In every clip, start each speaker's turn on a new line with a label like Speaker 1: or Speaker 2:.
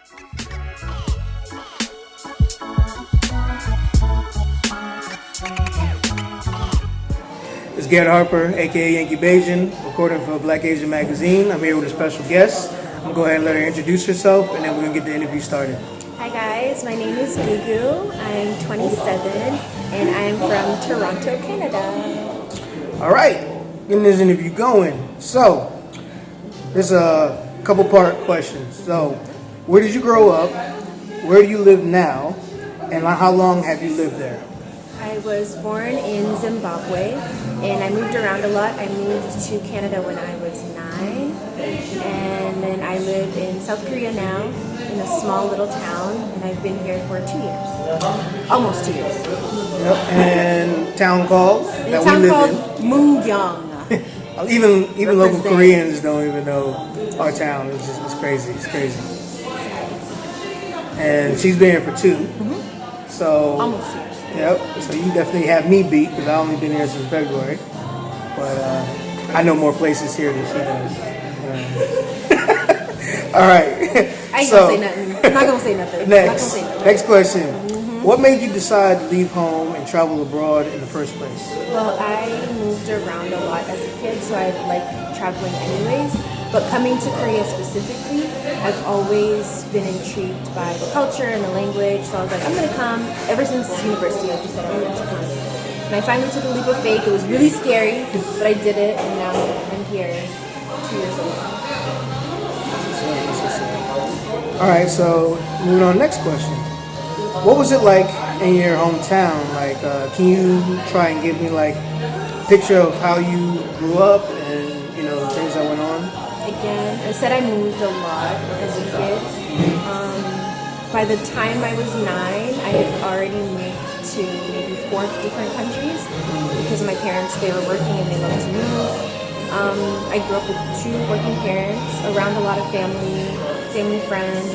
Speaker 1: It's Garrett Harper, aka Yankee Bajan, recording for Black Asian Magazine. I'm here with a special guest. I'm gonna go ahead and let her introduce herself, and then we're gonna get the interview started.
Speaker 2: Hi guys, my name is Gugu. I'm 27 and I'm from Toronto, Canada.
Speaker 1: All right, getting this interview going. So, there's a couple part questions. So, where did you grow up? Where do you live now? And how long have you lived there?
Speaker 2: I was born in Zimbabwe and I moved around a lot. I moved to Canada when I was 9 and then I live in South Korea now in a small little town and I've been here for 2 years. Almost 2 years.
Speaker 1: Yep. And town called?
Speaker 2: In a town called Mungyang.
Speaker 1: Even local Koreans don't even know our town. It's crazy. It's crazy. And she's been here for 2.
Speaker 2: Mm-hmm.
Speaker 1: So
Speaker 2: almost 2 years.
Speaker 1: Yep. So you definitely have me beat because I've only been here since February. But I know more places here than she does. All right.
Speaker 2: I ain't gonna say nothing. I'm not gonna say nothing.
Speaker 1: Next question. Mm-hmm. What made you decide to leave home and travel abroad in the first place?
Speaker 2: Well, I moved around a lot as a kid, so I like traveling anyways. But coming to Korea specifically, I've always been intrigued by the culture and the language. So I was like, I'm gonna come. Ever since university, I just said I wanted to come. And I finally took a leap of faith. It was really scary, but I did it, and now I'm here 2 years old.
Speaker 1: All right, so moving on. Next question. What was it like in your hometown? Like, can you try and give me like a picture of how you grew up and things that went on?
Speaker 2: Again, I said I moved a lot as a kid. By the time I was 9, I had already moved to maybe 4 different countries because my parents, they were working and they loved to move. I grew up with 2 working parents, around a lot of family friends.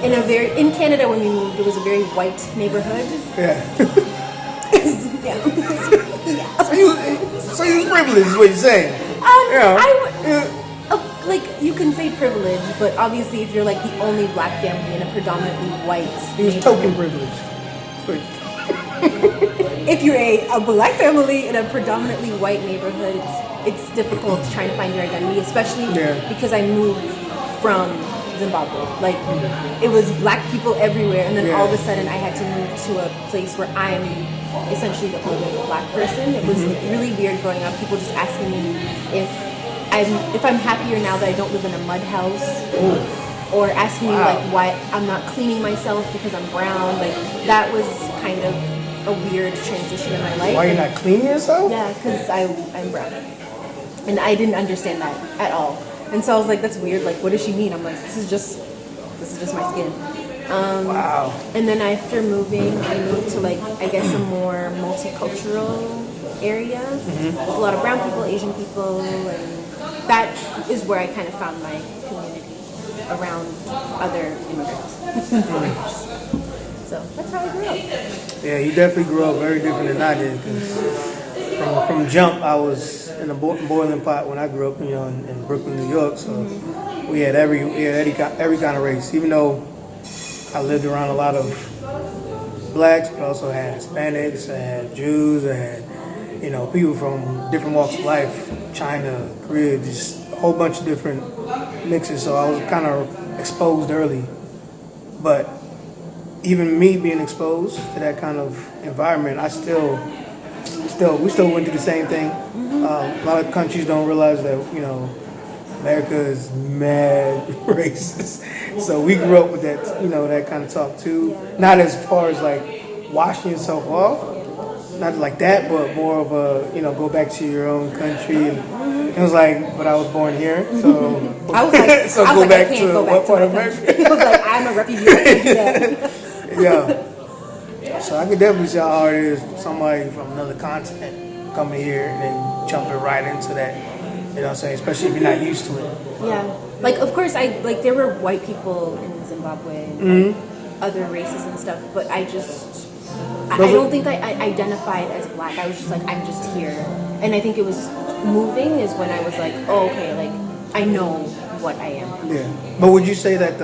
Speaker 2: In Canada when we moved, it was a very white neighborhood.
Speaker 1: Yeah.
Speaker 2: Yeah.
Speaker 1: So you privileged is what you're saying.
Speaker 2: Like you can say privilege, but obviously if you're like the only black family in a predominantly white
Speaker 1: he was token privilege.
Speaker 2: If you're a black family in a predominantly white neighborhood, it's difficult trying to find your identity, especially because I moved from Zimbabwe. Like it was black people everywhere, and then all of a sudden I had to move to a place where I'm essentially the only black person. It was really weird growing up. People just asking me if I'm happier now that I don't live in a mud house, or asking me like why I'm not cleaning myself because I'm brown. Like that was kind of a weird transition in my life.
Speaker 1: Why are you not cleaning yourself?
Speaker 2: Yeah, because I'm brown, and I didn't understand that at all. And so I was like, that's weird. Like, what does she mean? I'm like, this is just my skin.
Speaker 1: Wow.
Speaker 2: And then after moving, I moved to like, I guess a more multicultural area with a lot of brown people, Asian people, and that is where I kind of found my community around other immigrants. So that's how I grew up.
Speaker 1: Yeah, you definitely grew up very different than I did. From jump, I was in a boiling pot when I grew up, in Brooklyn, New York. So we had every kind of race. Even though I lived around a lot of blacks, but also had Hispanics, I had Jews, I had people from different walks of life, China, Korea, just a whole bunch of different mixes. So I was kind of exposed early. But even me being exposed to that kind of environment, we still went through the same thing. A lot of countries don't realize that, America is mad racist. So we grew up with that, that kind of talk too. Yeah. Not as far as like washing yourself off, not like that, but more of a, go back to your own country. And it was like, but I was born here, so
Speaker 2: I was like,
Speaker 1: so go back to what part of America?
Speaker 2: I was like, I'm a refugee. I can't do that.
Speaker 1: Yeah. So I could definitely see how hard it is for somebody from another continent coming here and then jumping right into that. You know what I'm saying? Especially if you're not used to it.
Speaker 2: Yeah. Like, of course, there were white people in Zimbabwe and other races and stuff, but I don't think I identified as black. I was just like, I'm just here. And I think it was moving is when I was like, oh, okay, like, I know what I am.
Speaker 1: Yeah. But would you say that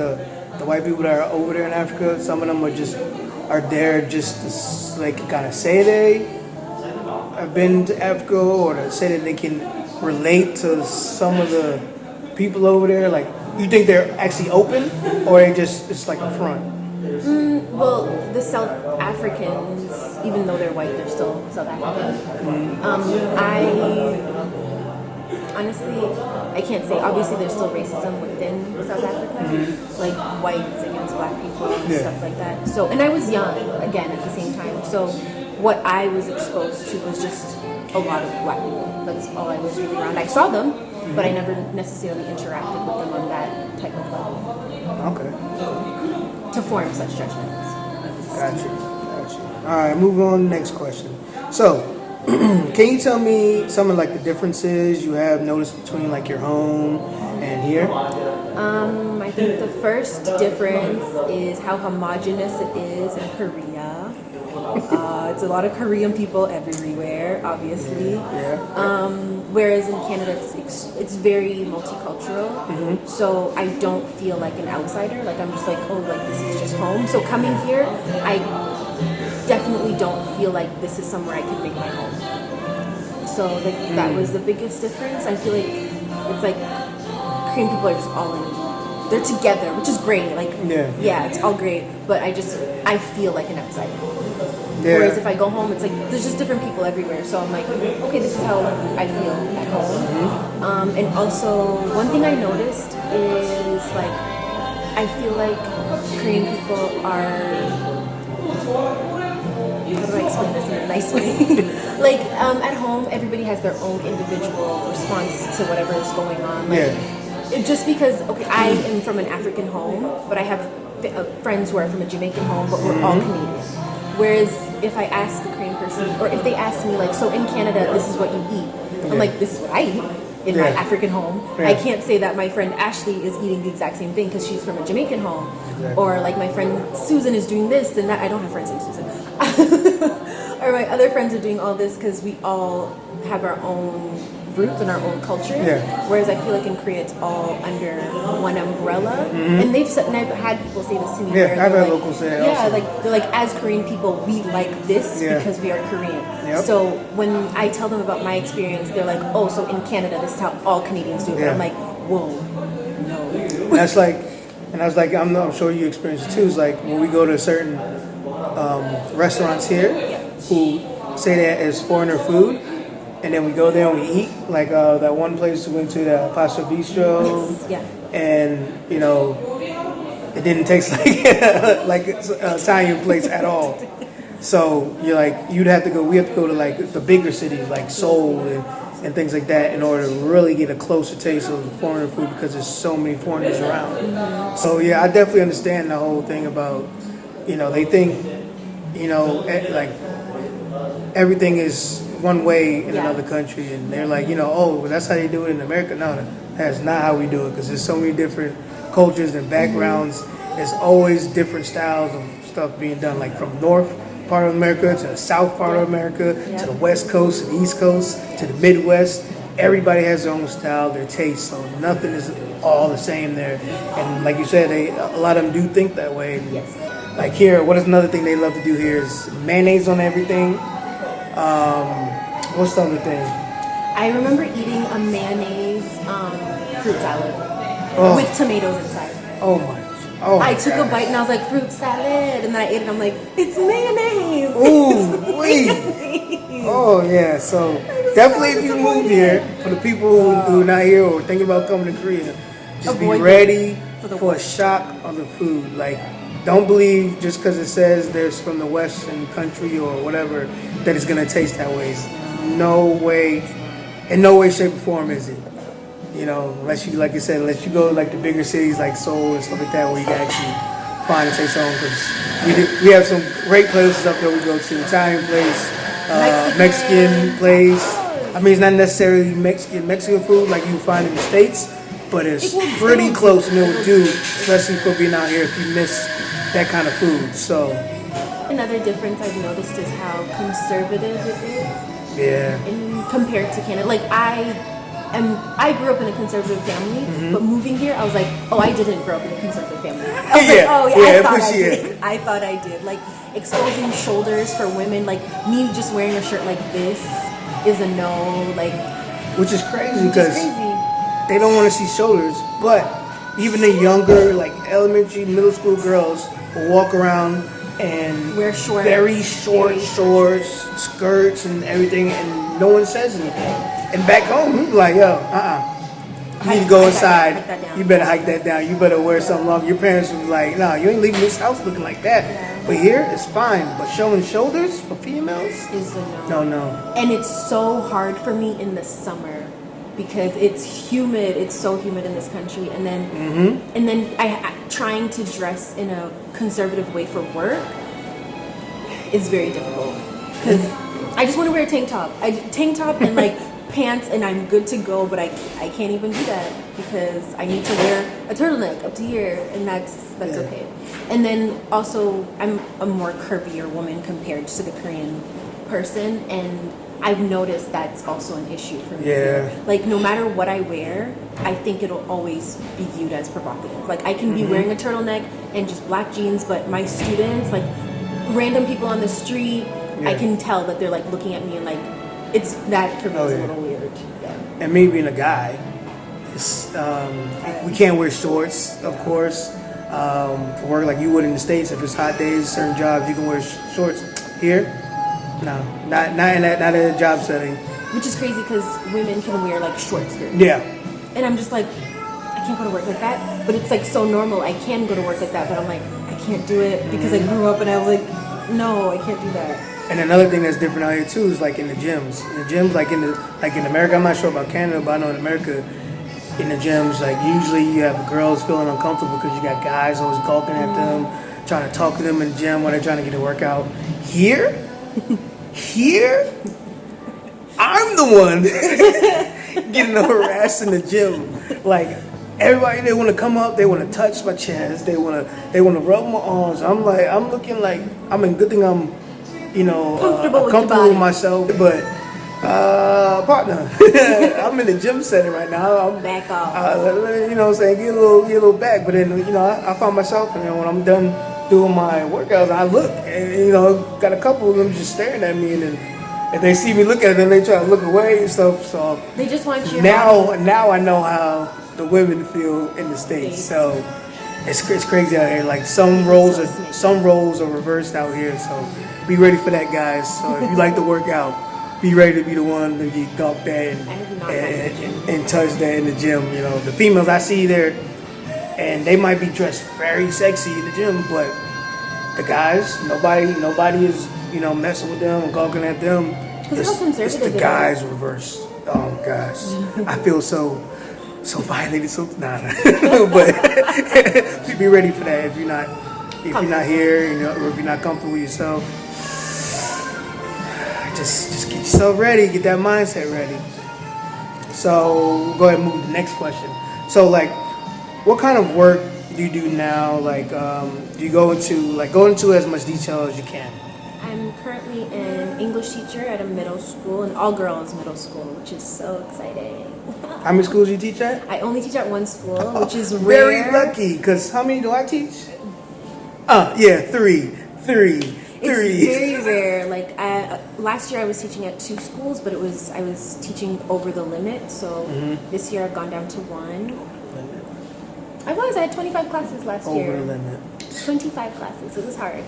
Speaker 1: the white people that are over there in Africa, some of them are there just to like kind of say they have been to Africa, or to say that they can relate to some of the people over there. Like, you think they're actually open, or they just it's like a front?
Speaker 2: Well, the South Africans, even though they're white, they're still South African. I honestly, I can't say. Obviously, there's still racism within South Africa, like whites against black people and stuff like that. So, and I was young again at the same time. So, what I was exposed to was just a lot of black people. That's all I was really around. I saw them, but I never necessarily interacted with them on that type of level.
Speaker 1: Okay.
Speaker 2: To form such judgments.
Speaker 1: Gotcha. All right, move on. Next question. So, can you tell me some of like the differences you have noticed between like your home and here?
Speaker 2: I think the first difference is how homogenous it is in Korea. It's a lot of Korean people everywhere, obviously.
Speaker 1: Yeah.
Speaker 2: Whereas in Canada, it's very multicultural. So I don't feel like an outsider. Like, I'm just like, oh, like this is just home. So coming here, I definitely don't feel like this is somewhere I can make my home. So like that was the biggest difference. I feel like it's like Korean people are just all in. They're together, which is great. Like, yeah, it's all great. But I feel like an outsider.
Speaker 1: Yeah.
Speaker 2: Whereas if I go home, it's like there's just different people everywhere. So I'm like, okay, this is how I feel at home. And also, one thing I noticed is like, I feel like Korean people are. How do I explain this in a nice way? Like, at home, everybody has their own individual response to whatever is going on. Like, just because, okay, I am from an African home, but I have friends who are from a Jamaican home, but we're all Canadian. Whereas if I ask a Korean person, or if they ask me like, so in Canada, this is what you eat. I'm like, this is what I eat in my African home. I can't say that my friend Ashley is eating the exact same thing because she's from a Jamaican home. Or like my friend Susan is doing this and that. I don't have friends named Susan. Or my other friends are doing all this because we all have our own roots and our own culture. Whereas I feel like in Korea it's all under one umbrella. And I've had people say this to me.
Speaker 1: I've had locals say that also.
Speaker 2: Like they're like, as Korean people, we like this because we are Korean. So when I tell them about my experience, they're like, oh, so in Canada this is how all Canadians do it. I'm like, whoa, no.
Speaker 1: That's like, and I was like, I'm sure you experience it too. It's like when we go to certain restaurants here who say that as foreigner food, and then we go there and we eat. Like that one place we went to, the Pasta Bistro, and you know, it didn't taste like it's an Italian place at all. So you're like, we have to go to like the bigger cities like Seoul and things like that in order to really get a closer taste of foreigner food because there's so many foreigners around. So yeah, I definitely understand the whole thing about, you know, they think, you know, like everything is one way in another country, and they're like, you know, oh, well, that's how they do it in America. No, that's not how we do it because there's so many different cultures and backgrounds. There's always different styles of stuff being done, like from north part of America to the south part of America to the west coast to the east coast to the Midwest. Everybody has their own style, their taste, so nothing is all the same there. And like you said, a lot of them do think that way. Like here, what is another thing they love to do here is mayonnaise on everything. What's the other thing?
Speaker 2: I remember eating a mayonnaise fruit salad with tomatoes inside. I took a bite and I was like, fruit salad, and then I ate it and I'm like, it's mayonnaise.
Speaker 1: Ooh, wait. Oh yeah, so definitely if you move here, for the people who are not here or thinking about coming to Korea, just be ready for a shock of the food. Like, don't believe just because it says there's from the Western country or whatever that it's gonna taste that way. No way, in no way, shape, or form is it. You know, unless you, like you said, unless you go to like the bigger cities like Seoul and stuff like that, where you can actually find and taste home. Because we have some great places up there. We go to Italian place, Mexican place. I mean, it's not necessarily Mexican food like you find in the States, but it's pretty close, and it will do, especially for being out here if you miss that kind of food. So
Speaker 2: another difference I've noticed is how conservative it is.
Speaker 1: Yeah.
Speaker 2: Compared to Canada, like I and I grew up in a conservative family, but moving here, I was like, oh, I didn't grow up in a conservative family. I was like, oh yeah, I thought I did. I thought I did. Like exposing shoulders for women, like me just wearing a shirt like this is a no. Like,
Speaker 1: which is crazy because they don't want to see shoulders, but even the younger, like elementary, middle school girls will walk around and
Speaker 2: wear shorts,
Speaker 1: very short shorts, skirts, and everything, and no one says anything. And back home, we be like, yo, you need to go inside. You better hike that down. You better wear something long. Your parents would be like, no, you ain't leaving this house looking like that. Yeah. But here, it's fine. But showing shoulders for females
Speaker 2: is a no.
Speaker 1: No.
Speaker 2: And it's so hard for me in the summer because it's humid. It's so humid in this country, and then I trying to dress in a conservative way for work is very difficult because I just want to wear a tank top. Tank top and like pants, and I'm good to go. But I can't even do that because I need to wear a turtleneck up to here, and that's okay. And then also I'm a more curvier woman compared to the Korean person, and I've noticed that's also an issue for me.
Speaker 1: Yeah.
Speaker 2: Like no matter what I wear, I think it'll always be viewed as provocative. Like I can be wearing a turtleneck and just black jeans, but my students, like random people on the street, I can tell that they're like looking at me and like it's that for me is a little weird. Yeah.
Speaker 1: And me being a guy, it's, we can't wear shorts, of course, for work like you would in the States. If it's hot days, certain jobs you can wear shorts. Here. No, not in a job setting.
Speaker 2: Which is crazy because women can wear like short skirts.
Speaker 1: Yeah.
Speaker 2: And I'm just like, I can't go to work like that. But it's like so normal. I can go to work like that, but I'm like, I can't do it because I grew up and I was like, no, I can't do that.
Speaker 1: And another thing that's different out here too is like in the gyms. In the gyms, like in America, I'm not sure about Canada, but I know in America, in the gyms, like usually you have girls feeling uncomfortable because you got guys always gawking at them, trying to talk to them in the gym while they're trying to get a workout. Here, I'm the one getting harassed in the gym. Like everybody, they want to come up, they want to touch my chest, they want to rub my arms. I'm looking like good thing I'm, comfortable with myself. But partner, I'm in the gym setting right now. I'm
Speaker 2: back off.
Speaker 1: What I'm saying, get a little back. But then I found myself, and when I'm done doing my workouts, I look, and got a couple of them just staring at me, and then if they see me look at them, they try to look away and stuff. So
Speaker 2: they just want you.
Speaker 1: Now I know how the women feel in the States. So it's crazy out here. Like some roles are reversed out here. So be ready for that, guys. So if you like to work out, be ready to be the one to get gawked at and touched at in the gym. The females I see there. And they might be dressed very sexy in the gym, but the guys, nobody is, messing with them and gawking at them. It's the guys reversed. Oh gosh, I feel so violated. But be ready for that if you're not here, or if you're not comfortable with yourself. Just get yourself ready, get that mindset ready. So go ahead and move to the next question. So what kind of work do you do now? Like, do you go into as much detail as you can?
Speaker 2: I'm currently an English teacher at a middle school, an all-girls middle school, which is so exciting.
Speaker 1: How many schools do you teach at?
Speaker 2: I only teach at one school, which is rare.
Speaker 1: Very lucky, because how many do I teach? Three.
Speaker 2: It's very rare. Like last year I was teaching at 2 schools, but I was teaching over the limit. So this year I've gone down to 1. I had 25 classes last year.
Speaker 1: Over the limit.
Speaker 2: 25 classes. It was hard.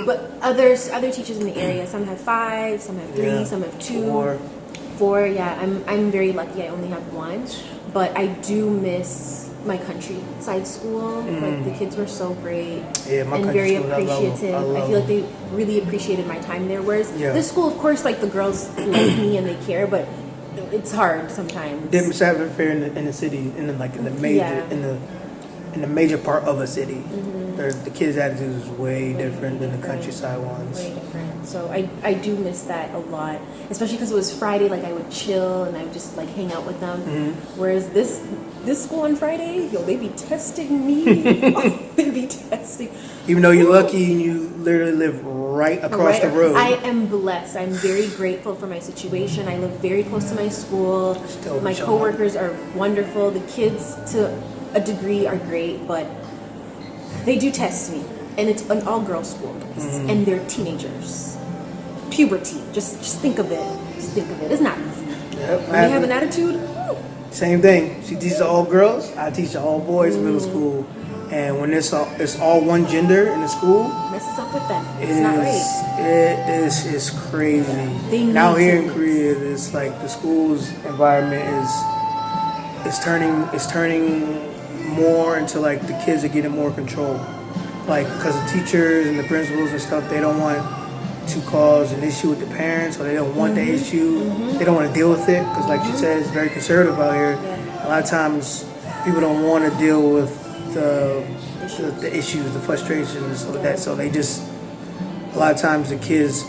Speaker 2: But other teachers in the area, some have 5, some have 3, some have 2. 4. Yeah, I'm very lucky. I only have 1, but I do miss my countryside school. Like the kids were so great and very appreciative. I feel like they really appreciated my time there. Whereas this school, of course, like the girls like me and they care, but it's hard sometimes.
Speaker 1: Didn't have it fair in the city, in the major, in in the major part of a city. The kids' attitude is way different than the countryside ones.
Speaker 2: Way different. So I do miss that a lot, especially because it was Friday. Like I would chill and I would just like hang out with them. Whereas this school on Friday, yo, they be testing me. They be testing.
Speaker 1: Even though you're lucky and you literally live right across the road.
Speaker 2: I am blessed. I'm very grateful for my situation. I live very close to my school. My coworkers are wonderful. The kids, to a degree, are great, but they do test me. And it's an all-girls school, guys. And they're teenagers. Puberty. Just think of it. Just think of it. It's not easy.
Speaker 1: Yep.
Speaker 2: When they have an attitude,
Speaker 1: same thing. She teaches all girls. I teach all boys in middle school. And when it's all one gender in the school,
Speaker 2: messes up with them. It's not right.
Speaker 1: It is crazy. Now here in Korea, it's like the school's environment is turning more into like the kids are getting more control. Like because the teachers and the principals and stuff, they don't want to cause an issue with the parents, or they don't want the issue. They don't want to deal with it because, like she said, it's very conservative out here. A lot of times, people don't want to deal with the issues, the frustrations, like that. So they just, a lot of times the kids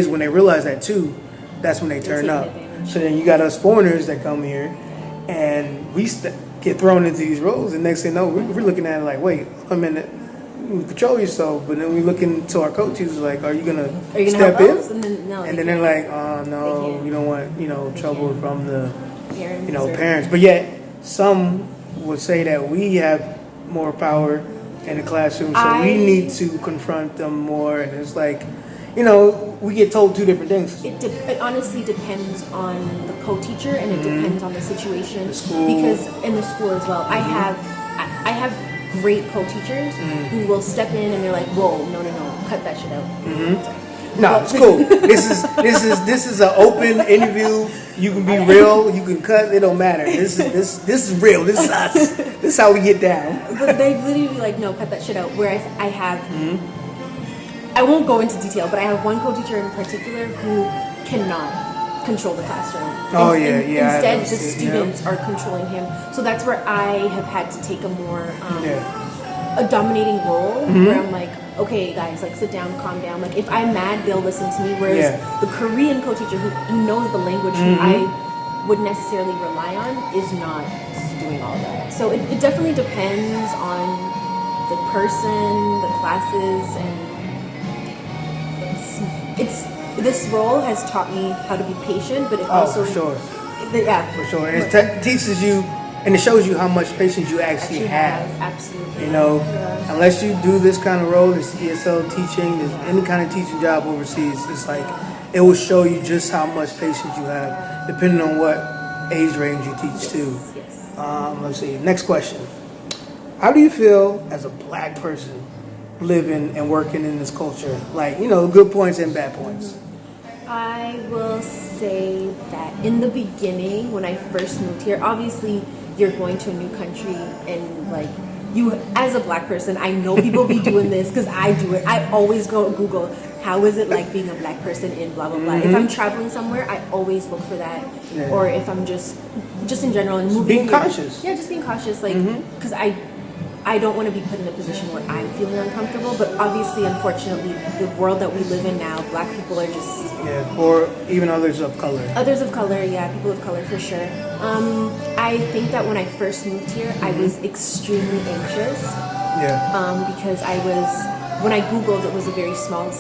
Speaker 1: when they realize that too, that's when they turn up. So then you got us foreigners that come here, and we get thrown into these roles, and next thing you know, we're looking at it like, wait a minute. Control yourself, but then we look into our coaches like, are you gonna step in? And then they're like, oh no, we don't want trouble from the parents. But yet some would say that we have more power in the classroom, so we need to confront them more. And it's like, we get told two different things.
Speaker 2: It honestly depends on the co-teacher, and it depends on the situation.
Speaker 1: The school.
Speaker 2: Because in the school as well, I have great co-teachers who will step in and they're like, whoa, no, cut that shit out.
Speaker 1: No, it's cool. This is an open interview. You can be real, you can cut, it don't matter. This is real. This is us. This is how we get down.
Speaker 2: But they literally be like, no, cut that shit out. Whereas I have I won't go into detail, but I have one co-teacher in particular who cannot control the classroom. Instead, the students are controlling him. So that's where I have had to take a more a dominating role, where I'm like, okay, guys, like sit down, calm down. Like if I'm mad, they'll listen to me. Whereas the Korean co-teacher who knows the language, who I would necessarily rely on, is not doing all that. So it definitely depends on the person, the classes, and it's. This role has taught me how to be patient, but it also...
Speaker 1: for sure.
Speaker 2: For
Speaker 1: sure. And it teaches you, and it shows you how much patience you actually have.
Speaker 2: Absolutely.
Speaker 1: Unless you do this kind of role, this ESL teaching, any kind of teaching job overseas, it's like, it will show you just how much patience you have, depending on what age range you teach to.
Speaker 2: Yes.
Speaker 1: Let's see. Next question. How do you feel as a black person living and working in this culture? Like, good points and bad points.
Speaker 2: I will say that in the beginning, when I first moved here, obviously you're going to a new country, and like you, as a black person, I know people be doing this because I do it. I always go Google, how is it like being a black person in blah, blah, blah. If I'm traveling somewhere, I always look for that. Yeah. Or if I'm just in general and moving.
Speaker 1: Being cautious.
Speaker 2: Yeah, just being cautious. Like, because I don't want to be put in a position where I'm feeling uncomfortable, but obviously, unfortunately, the world that we live in now, black people are just...
Speaker 1: Yeah, or even others of color.
Speaker 2: Others of color, yeah, people of color for sure. I think that when I first moved here, I was extremely anxious.
Speaker 1: Yeah.
Speaker 2: Because when I Googled, it was a very small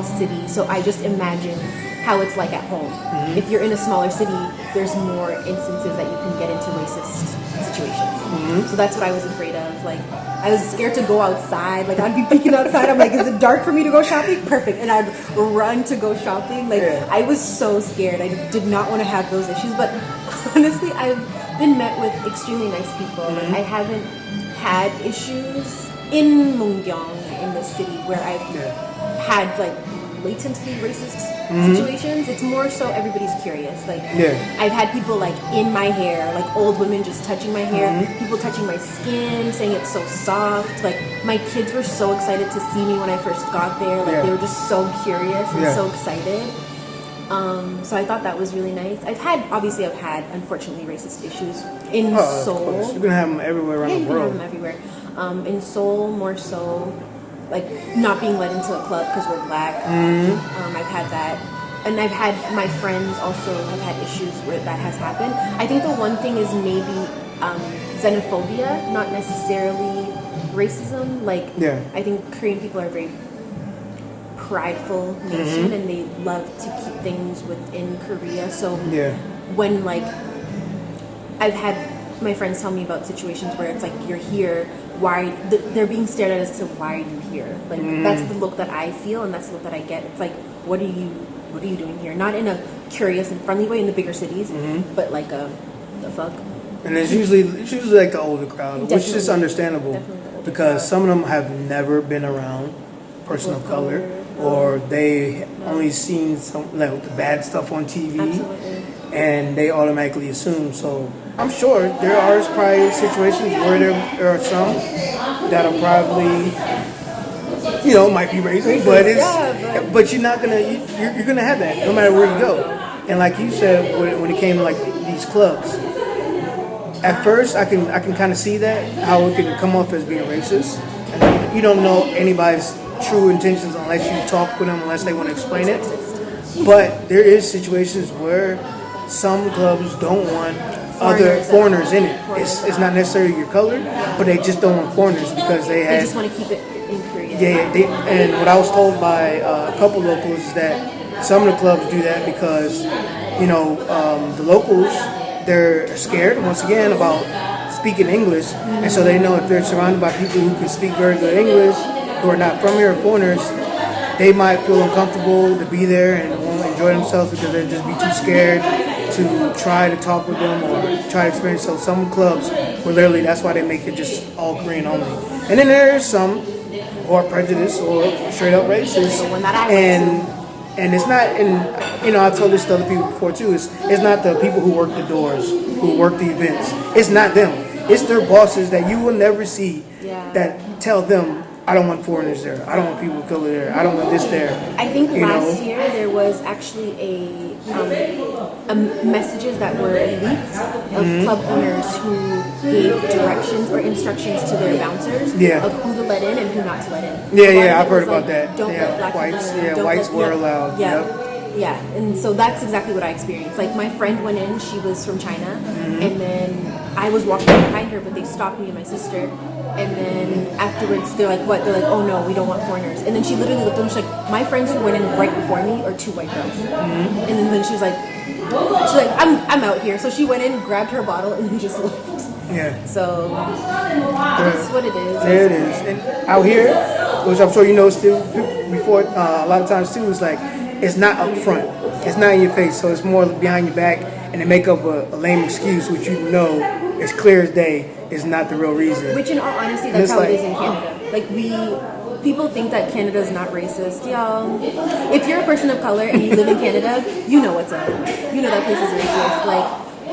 Speaker 2: city, so I just imagined how it's like at home. If you're in a smaller city, there's more instances that you can get into racist situations. So that's what I was afraid of. Like, I was scared to go outside. Like, I'd be peeking outside. I'm like, is it dark for me to go shopping? Perfect. And I'd run to go shopping. Like, I was so scared. I did not want to have those issues. But honestly, I've been met with extremely nice people. Like, I haven't had issues in Mungyeong, in the city, where I've had, like, latently racist situations. It's more so everybody's curious. Like, I've had people like in my hair, like old women just touching my hair, people touching my skin, saying it's so soft. Like, my kids were so excited to see me when I first got there. Like, they were just so curious and so excited. So I thought that was really nice. I've had unfortunately racist issues in Seoul.
Speaker 1: Of course. You're gonna have them everywhere around the world.
Speaker 2: You can have them everywhere. In Seoul, more so, like not being let into a club because we're black. I've had that, and I've had my friends also have had issues where that has happened. I think the one thing is maybe xenophobia, not necessarily racism. Like, I think Korean people are very prideful nation, and they love to keep things within Korea. So when like I've had my friends tell me about situations where it's like, you're here, why they're being stared at as to why are you here? Like that's the look that I feel, and that's the look that I get. It's like, what are you doing here? Not in a curious and friendly way in the bigger cities, but like the fuck.
Speaker 1: And it's usually like the older crowd, which is understandable because some of them have never been around person of color, or they only seen some like the bad stuff on TV, and they automatically assume. So I'm sure there are probably situations where there are some that are probably, might be racist, but you're not gonna you're gonna have that no matter where you go. And like you said, when it came to like these clubs, at first I can kind of see that how it can come off as being racist, and you don't know anybody's true intentions unless you talk with them, unless they want to explain it. But there is situations where some clubs don't want other foreigners in it. It's not necessarily your color, but they just don't want foreigners because they
Speaker 2: just want to keep it in Korea.
Speaker 1: And what I was told by a couple locals is that some of the clubs do that because the locals, they're scared once again about speaking English, and so they know if they're surrounded by people who can speak very good English, who are not from here, foreigners, they might feel uncomfortable to be there and won't enjoy themselves because they'll just be too scared to try to talk with them or try to experience. So some clubs where literally that's why they make it just all Korean only. And then there are some who are prejudiced or straight up racist. And it's not, and I've told this to other people before too, it's not the people who work the doors, who work the events. It's not them. It's their bosses that you will never see that tell them, I don't want foreigners there. I don't want people of color there. I don't want this there.
Speaker 2: I think last year there was actually a messages that were leaked of club owners who gave directions or instructions to their bouncers of who to let in and who not to let in.
Speaker 1: Yeah, I've heard about that.
Speaker 2: Don't let black
Speaker 1: whites.
Speaker 2: people in.
Speaker 1: Whites were allowed.
Speaker 2: Yeah, and so that's exactly what I experienced. Like my friend went in, she was from China, and then I was walking behind her, but they stopped me and my sister. And then afterwards, they're like, what? They're like, oh no, we don't want foreigners. And then she literally looked at them, she's like, my friends who went in right before me are two white girls. And then she was like, I'm out here. So she went in, grabbed her bottle, and then just left.
Speaker 1: Yeah.
Speaker 2: So it is what it is.
Speaker 1: There it is. And out here, which I'm sure you know still before, a lot of times too, it's like, it's not up front. It's not in your face. So it's more behind your back, and they make up a lame excuse, which it's clear as day, is not the real reason.
Speaker 2: Which in all honesty, that's how it is in Canada. Like people think that Canada is not racist. Y'all, if you're a person of color and you live in Canada, you know what's up. You know that place is racist. Like,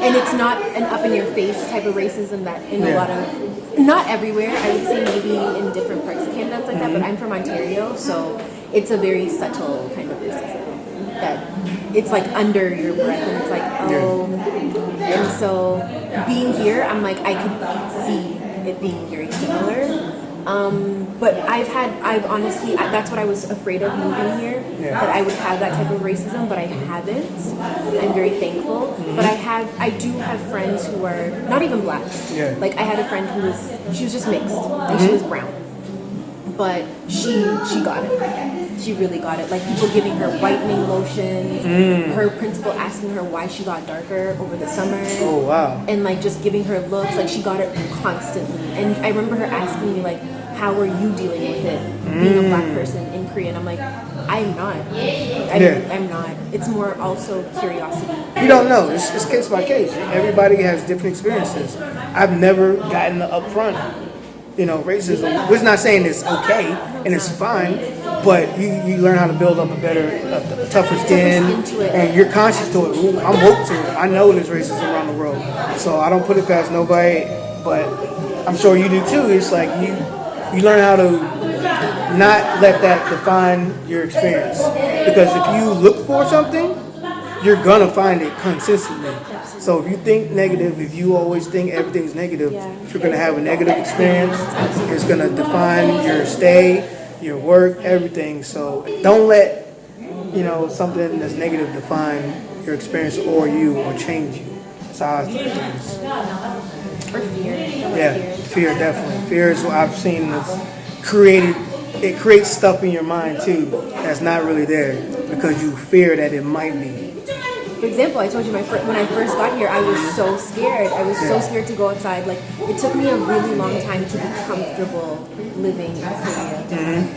Speaker 2: and it's not an up in your face type of racism that in a lot of, not everywhere. I would say maybe in different parts of Canada it's like that. But I'm from Ontario, so it's a very subtle kind of racism that it's like under your breath, and it's like and so being here, I'm like, I could see it being very similar. But I've honestly, that's what I was afraid of moving here, that I would have that type of racism, but I haven't. I'm very thankful. But I do have friends who are not even black. Like I had a friend she was just mixed, and she was brown. But she got it. She really got it. Like people giving her whitening lotions, her principal asking her why she got darker over the summer.
Speaker 1: Oh wow.
Speaker 2: And like just giving her looks, like she got it constantly. And I remember her asking me like, how are you dealing with it being a black person in Korea? And I'm like, I'm not. I'm not. It's more also curiosity.
Speaker 1: You don't know. It's case by case. Everybody has different experiences. I've never gotten the upfront racism. We're not saying it's okay and it's fine, but you learn how to build up a tougher skin, and you're conscious to it. Ooh, I'm woke to it. I know there's racism around the world, so I don't put it past nobody, but I'm sure you do too. It's like you learn how to not let that define your experience, because if you look for something you're gonna find it consistently. So if you think negative, if you always think everything's negative, you're gonna have a negative experience. It's gonna define your stay, your work, everything. So don't let something that's negative define your experience or you or change you. That's how I think things.
Speaker 2: Or fear.
Speaker 1: Yeah, fear definitely. Fear is what I've seen is created. It creates stuff in your mind too that's not really there because you fear that it might be.
Speaker 2: For example, I told you when I first got here, I was so scared. I was so scared to go outside. Like, it took me a really long time to be comfortable living in Korea.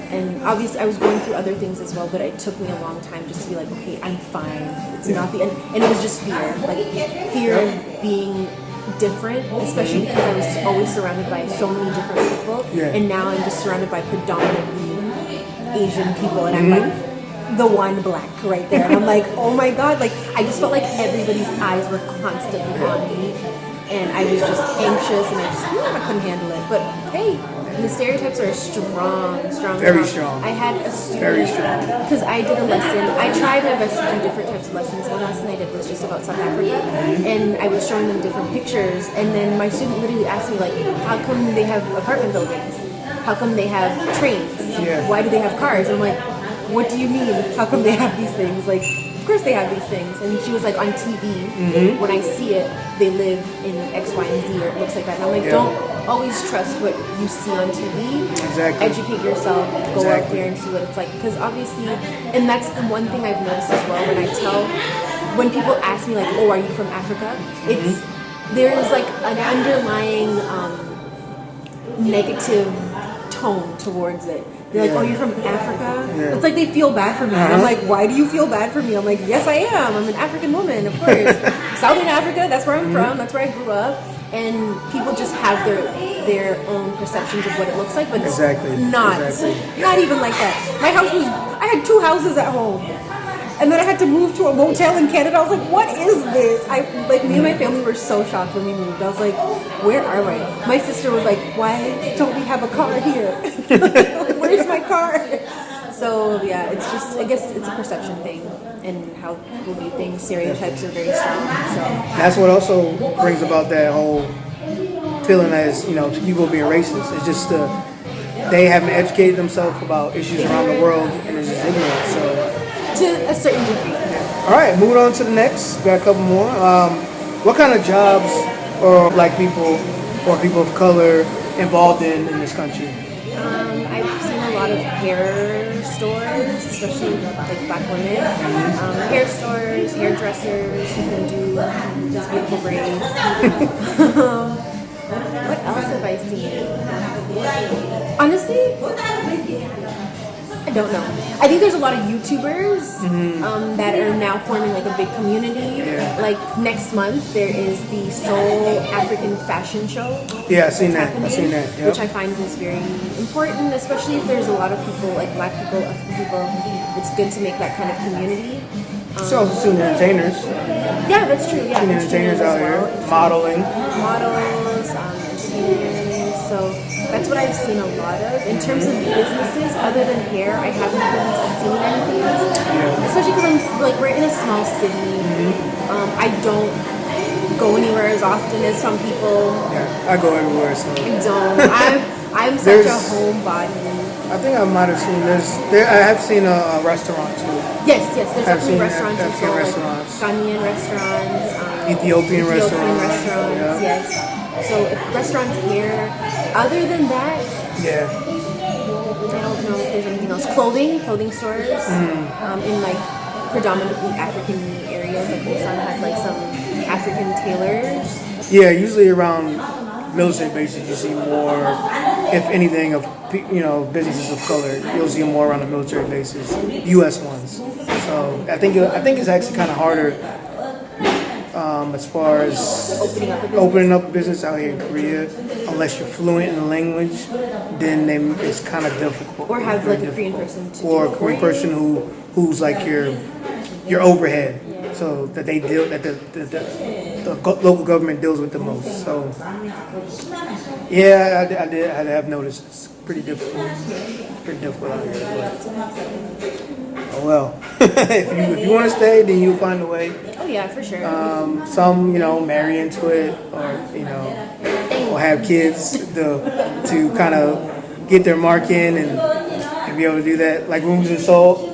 Speaker 2: And obviously, I was going through other things as well, but it took me a long time just to be like, okay, I'm fine. It's not the end. And it was just fear. Like, fear of being different, especially because I was always surrounded by so many different people. And now I'm just surrounded by predominantly Asian people. And I'm like, the one black right there, and I'm like, oh my god, like I just felt like everybody's eyes were constantly on me, and I was just anxious, and I couldn't handle it. But hey, the stereotypes are strong.
Speaker 1: Very strong.
Speaker 2: I had a student because I did a lesson. I tried my best to do different types of lessons. One lesson I did was just about South Africa, and I was showing them different pictures, and then my student literally asked me like, how come they have apartment buildings? How come they have trains? Why do they have cars? I'm like, what do you mean? How come they have these things? Like, of course they have these things. And she was like, on TV, when I see it, they live in X, Y, and Z, or it looks like that. And I'm like, don't always trust what you see on TV.
Speaker 1: Exactly.
Speaker 2: Educate yourself, go out there and see what it's like. Because obviously, and that's the one thing I've noticed as well, when people ask me like, oh, are you from Africa? There's like an underlying negative tone towards it. They're like, oh, you're from Africa? It's like they feel bad for me. I'm like, why do you feel bad for me? I'm like, yes, I am. I'm an African woman, of course. Southern Africa, that's where I'm from. That's where I grew up. And people just have their own perceptions of what it looks like, but it's not even like that. I had 2 houses at home. And then I had to move to a motel in Canada. I was like, what is this? Me and my family were so shocked when we moved. I was like, where are we? My sister was like, why don't we have a car here? Where's my car? So yeah, it's just, I guess it's a perception thing and how people view things. Stereotypes are very strong. So
Speaker 1: that's what also brings about that whole feeling as, people being racist. It's just they haven't educated themselves about issues around the world and it's just ignorant. So
Speaker 2: to a certain degree.
Speaker 1: All right, moving on to the next. We got a couple more. What kind of jobs are black people or people of color involved in this country?
Speaker 2: I've seen a lot of hair stores, especially like black women. Hair stores, hairdressers who can do those beautiful braids. What else have I seen? Honestly, I don't know. I think there's a lot of YouTubers that are now forming like a big community. Like next month, there is the Seoul African Fashion Show.
Speaker 1: Yeah, I've seen that.
Speaker 2: Which I find is very important, especially if there's a lot of people, like black people, African people. It's good to make that kind of community.
Speaker 1: So also seen entertainers.
Speaker 2: Yeah, that's true. Yeah,
Speaker 1: seen entertainers out here. Modeling.
Speaker 2: Models, entertainers. So that's what I've seen a lot of. In terms of businesses, other than hair, I haven't really seen anything else. Especially because we're in a small city. I don't go anywhere as often as some people.
Speaker 1: Yeah, I go everywhere. So
Speaker 2: I don't. I'm such a homebody.
Speaker 1: I think I might have seen I have seen a restaurant too.
Speaker 2: Yes. There's definitely restaurants in Seoul,
Speaker 1: restaurants.
Speaker 2: Like Ghanaian restaurants,
Speaker 1: Ethiopian restaurants.
Speaker 2: Yes. So if restaurants here, other than that, I don't know if there's anything else. Clothing stores, in like predominantly African areas. Like Ulsan had like some African tailors.
Speaker 1: Yeah, usually around military bases you see more, if anything, of businesses of color. You'll see more around the military bases, U.S. ones. So I think it's actually kind of harder as far as opening up a business out here in Korea. Unless you're fluent in the language, then it's kind of difficult.
Speaker 2: Or have like a Korean person to
Speaker 1: or a Korean person who's like your overhead. So that they deal that the local government deals with the most. So yeah, I have noticed pretty difficult. Pretty difficult out here. But, oh well. if you want to stay, then you'll find a way.
Speaker 2: Oh yeah, for sure.
Speaker 1: Some, marry into it, or or have kids to kind of get their mark in and be able to do that. Like when we was in Seoul,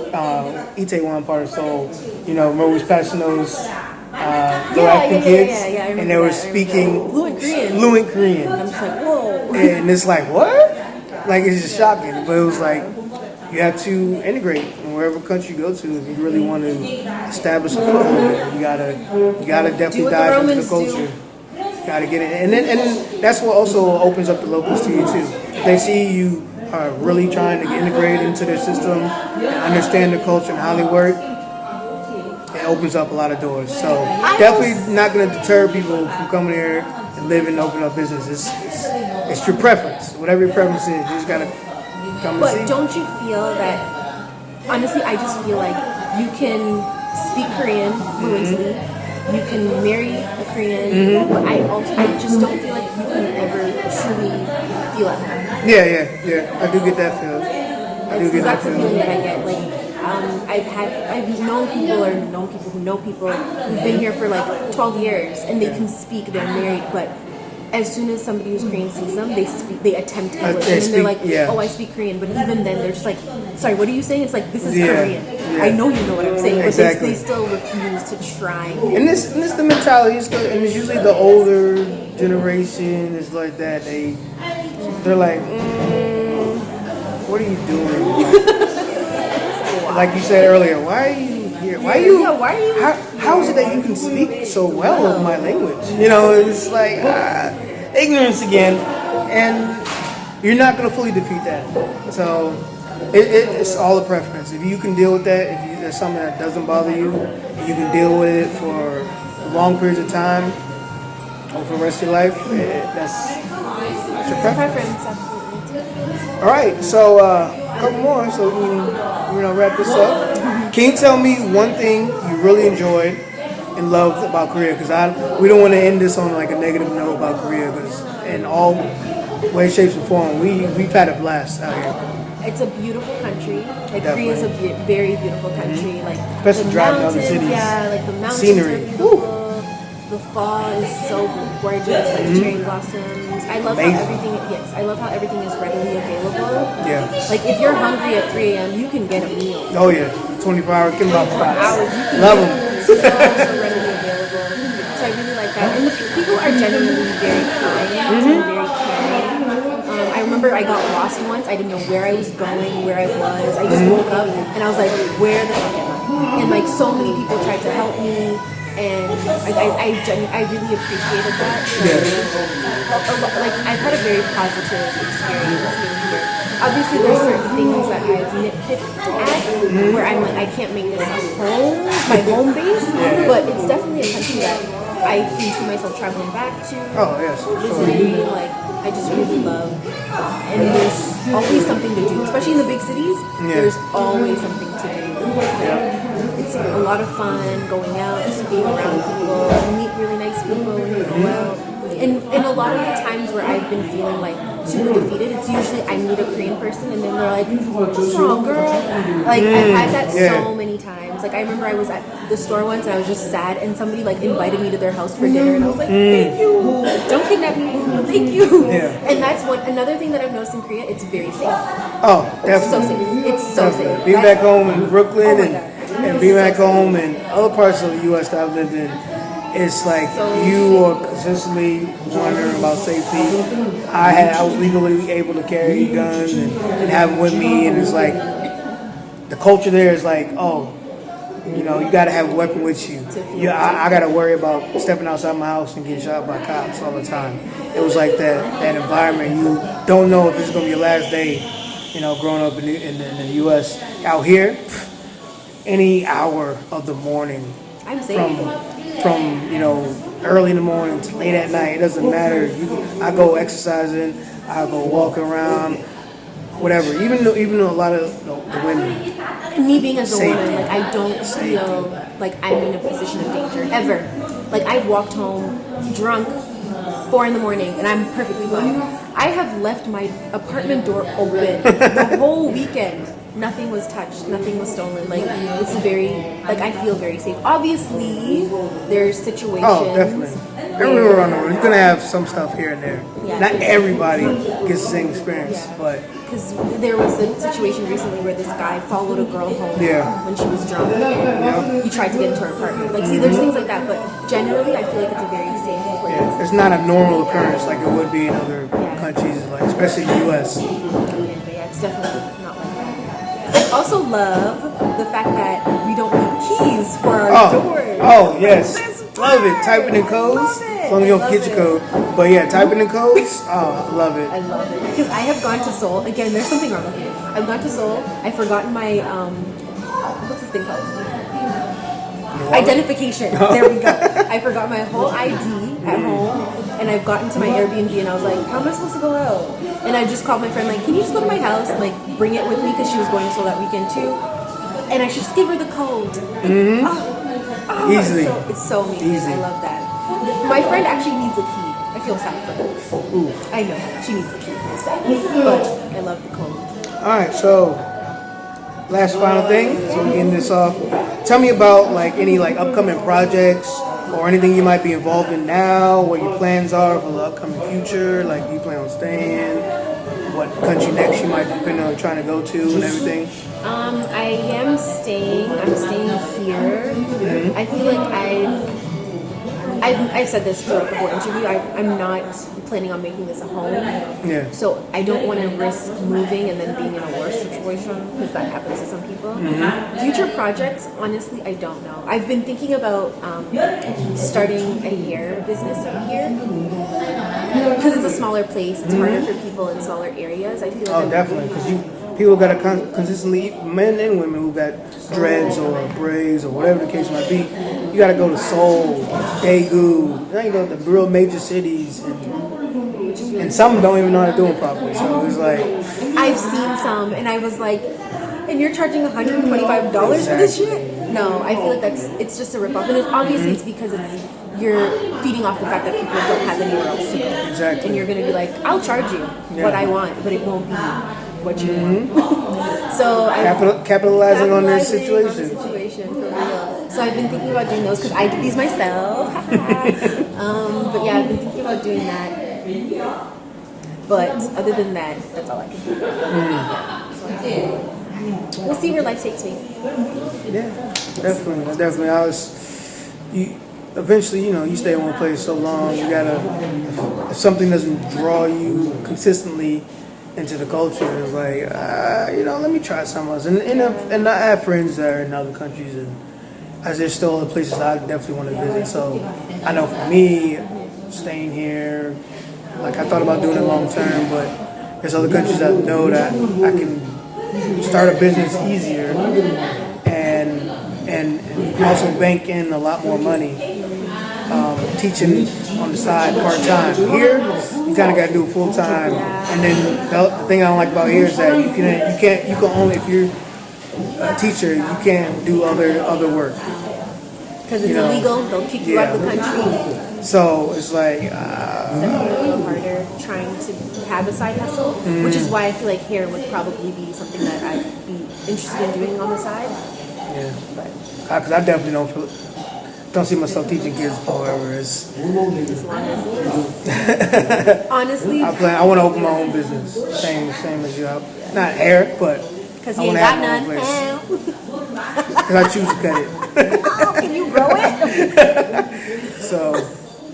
Speaker 1: Itaewon part of Seoul, remember we was passing those little African kids, and they were speaking fluent Korean.
Speaker 2: I'm just like, whoa.
Speaker 1: And it's like, what? Like, it's just shocking. But it was like, you have to integrate in wherever country you go to. If you really want to establish a foothold, you gotta definitely dive into the culture. Gotta get it, and then that's what also opens up the locals to you too. If they see you are really trying to integrate into their system, understand the culture and how they work, it opens up a lot of doors. So definitely not going to deter people from coming here and living and open up business. It's your preference. Whatever your preference is, you just got to come and see.
Speaker 2: But don't you feel that, honestly, I just feel like you can speak Korean fluently, you can marry a Korean, but I just don't feel like you can ever truly feel at home.
Speaker 1: Yeah. I do get that feel.
Speaker 2: That's the feeling that I get. Like, I've known people who know people who've been here for like 12 years and they can speak, they're married, but as soon as somebody who's Korean sees them, they attempt English, and then they're like, oh, I speak Korean, but even then they're just like, sorry, what are you saying? It's like, this is Korean. Yeah. I know you know what I'm saying, but they still refuse to try.
Speaker 1: And this the mentality, and it's usually the older generation is like that. They're like, what are you doing? Like you said earlier, why are you here? Why are you? How is it that you can speak so well of my language? It's like ignorance again, and you're not going to fully defeat that. So it's all a preference. If you can deal with that, if there's something that doesn't bother you, and you can deal with it for long periods of time or for the rest of your life, that's your preference. All right, so a couple more, so we can wrap this up. Can you tell me one thing you really enjoyed and loved about Korea? Because we don't want to end this on like a negative note about Korea, because in all ways, shapes, and form, we've had a blast out here.
Speaker 2: It's a beautiful country. Like Korea is a very beautiful country. Like
Speaker 1: especially driving other cities.
Speaker 2: Yeah, like the mountains
Speaker 1: scenery.
Speaker 2: are beautiful. The fall is so gorgeous, like cherry blossoms. I love how everything. Yes, I love how everything is readily available.
Speaker 1: Yeah.
Speaker 2: Like if you're hungry at 3 a.m., you can get a meal.
Speaker 1: Oh yeah, 24-hour kimbap
Speaker 2: hours. You can
Speaker 1: love them.
Speaker 2: So readily available. So I really like that, and the people are genuinely very kind and very caring. I remember I got lost once. I didn't know where I was going, where I was. I just woke up and I was like, where the fuck am I? And like so many people tried to help me. And I really appreciated that. So, like I've had a very positive experience being here. Obviously, there's certain things that I've nitpicked at where I'm like, I can't make this my home base. But it's definitely a country that I can see myself traveling back to.
Speaker 1: Oh yes,
Speaker 2: visiting. Like I just really love, and there's always something to do, especially in the big cities. There's always something to do. It's a lot of fun going out, just being around people, you meet really nice people when you go out. And a lot of the times where I've been feeling like super defeated, it's usually I meet a Korean person and then they're like, what's wrong, girl? Like I've had that so many times. Like I remember I was at the store once and I was just sad and somebody like invited me to their house for dinner and I was like, thank you. Don't kidnap me, but thank you. And that's another thing that I've noticed in Korea, it's very safe.
Speaker 1: Oh, definitely.
Speaker 2: It's so safe.
Speaker 1: Being back home in Brooklyn and being back home in other parts of the U.S. that I've lived in, it's like you are consistently wondering about safety. I was legally able to carry guns and have them with me, and it's like the culture there is like, you got to have a weapon with you. I got to worry about stepping outside my house and getting shot by cops all the time. It was like that environment. You don't know if this is going to be your last day, growing up in the U.S. Out here, any hour of the morning,
Speaker 2: I'm safe.
Speaker 1: From early in the morning to late at night, it doesn't matter. I go exercising, I go walking around, whatever. Even though a lot of the women.
Speaker 2: Me being as a woman, like I don't feel like I'm in a position of danger ever. Like I've walked home drunk 4 a.m. and I'm perfectly fine. I have left my apartment door open the whole weekend. Nothing was touched. Nothing was stolen. Like, it's very, like, I feel very safe. Obviously, there's situations.
Speaker 1: Oh, definitely. Everywhere around the world, you're gonna have some stuff here and there.
Speaker 2: Yeah.
Speaker 1: Not everybody gets the same experience, but
Speaker 2: because there was a situation recently where this guy followed a girl home when she was drunk, and he tried to get into her apartment. Like, see, there's things like that, but generally, I feel like it's a very safe place.
Speaker 1: yeah, it's not a normal occurrence like it would be in other countries, like especially the U.S.
Speaker 2: But yeah, it's definitely not like that. I also love the fact that we don't need keys for our doors.
Speaker 1: Oh, yes. Love it. Typing in codes. As long as you don't forget your code. But yeah, typing in codes. Oh, I love it.
Speaker 2: I love it. Because I have gone to Seoul. Again, there's something wrong with me. I've gone to Seoul. I've forgotten my, what's this thing called? Identification. There we go. I forgot my whole ID at home. And I've gotten to my Airbnb and I was like, how am I supposed to go out? And I just called my friend, like, can you just go to my house and like bring it with me? Because she was going to Seoul that weekend too. And I should just give her the code.
Speaker 1: Easily.
Speaker 2: It's so amazing.
Speaker 1: Easy.
Speaker 2: I love that. My friend actually needs a key. I feel sad for her.
Speaker 1: Ooh.
Speaker 2: I know. She needs a key. But I love the code.
Speaker 1: Alright, so last final thing. So we're getting this off. Tell me about like any like upcoming projects or anything you might be involved in now, what your plans are for the upcoming future, like do you plan on staying, what country next you might depend on trying to go to and everything.
Speaker 2: I am staying. I'm staying here. I feel like I've said this throughout the whole interview. I'm not planning on making this a home.
Speaker 1: Yeah.
Speaker 2: So I don't want to risk moving and then being in a worse situation because that happens to some people. Future projects, honestly, I don't know. I've been thinking about starting a hair business out here because it's a smaller place. It's harder for people in smaller areas. I feel like
Speaker 1: Definitely, because people got to consistently eat, men and women who got dreads or braids or whatever the case might be. You got to go to Seoul, Daegu, you go to the real major cities, and some don't even know how to do it properly. So it's like
Speaker 2: I've seen some, and I was like, and you're charging $125 for this shit? No, I feel like it's just a ripoff, and obviously it's because you're feeding off the fact that people don't have anywhere else to go.
Speaker 1: Exactly.
Speaker 2: And you're gonna be like, I'll charge you what I want, but it won't be what you want. So
Speaker 1: capitalizing on their situation.
Speaker 2: On the situation for real. So I've been thinking about doing those because I did these myself. But yeah, I've been thinking about doing that. But other than that, that's all I can do. So we'll see where life takes me.
Speaker 1: Yeah, definitely. Eventually, you stay in one place so long, you gotta, if something doesn't draw you consistently into the culture, it's like, let me try something else. And I have friends that are in other countries, and as there's still other places I definitely want to visit. So I know for me, staying here, like I thought about doing it long term, but there's other countries I know that I can start a business easier and also bank in a lot more money. Teaching on the side part-time. Here, you kind of got to do it full-time. And then the thing I don't like about here is that you can only, if you're a teacher, you can't do other work.
Speaker 2: Because it's illegal, they'll kick you out of the country.
Speaker 1: So it's like
Speaker 2: it's definitely a little harder trying to have a side hustle, which is why I feel like hair would probably be something that I'd be interested in doing on the side.
Speaker 1: Yeah, because I definitely don't see myself teaching kids forever.
Speaker 2: As long as honestly,
Speaker 1: I want to open my own business. Same as you. Not hair, but
Speaker 2: because you ain't got none.
Speaker 1: Because I choose to cut it.
Speaker 2: Oh, can you grow it?
Speaker 1: So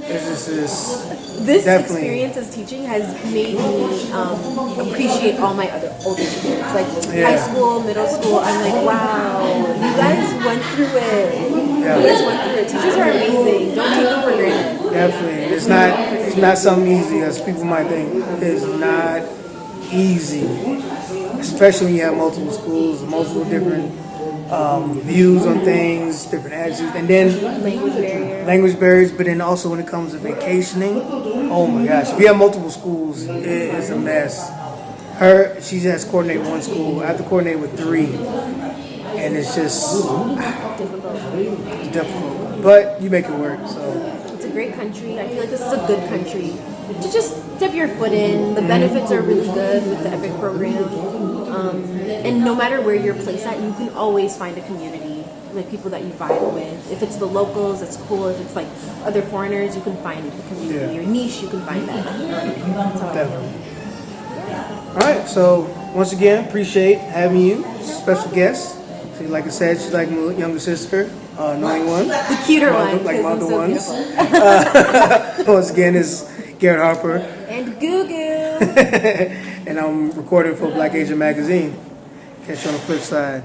Speaker 1: it's just
Speaker 2: this experience as teaching has made me appreciate all my other older years, like high school, middle school. I'm like, wow, you guys went through it.
Speaker 1: Yeah.
Speaker 2: You guys went through it. Teachers are amazing. Don't take them for granted.
Speaker 1: Definitely, it's not something easy as people might think. It's not easy, especially when you have multiple schools, multiple different views on things, different attitudes, and then language barriers. But then also when it comes to vacationing, oh my gosh, if you have multiple schools, it's a mess. She has coordinated one school. I have to coordinate with 3, and it's just difficult. But you make it work. So
Speaker 2: it's a great country. I feel like this is a good country to just dip your foot in. The benefits are really good with the EPIC program. And no matter where you're placed at, you can always find a community, like people that you vibe with. If it's the locals, it's cool. If it's like other foreigners, you can find a community. Your niche, you can find that.
Speaker 1: Definitely. All right, so once again, appreciate having you, special guest. So like I said, she's like my younger sister, knowing one.
Speaker 2: The cuter one.
Speaker 1: Like my other
Speaker 2: so
Speaker 1: ones. Once again, is Garrett Harper.
Speaker 2: And Gugu.
Speaker 1: And I'm recording for Black Asian Magazine. Catch you on the flip side.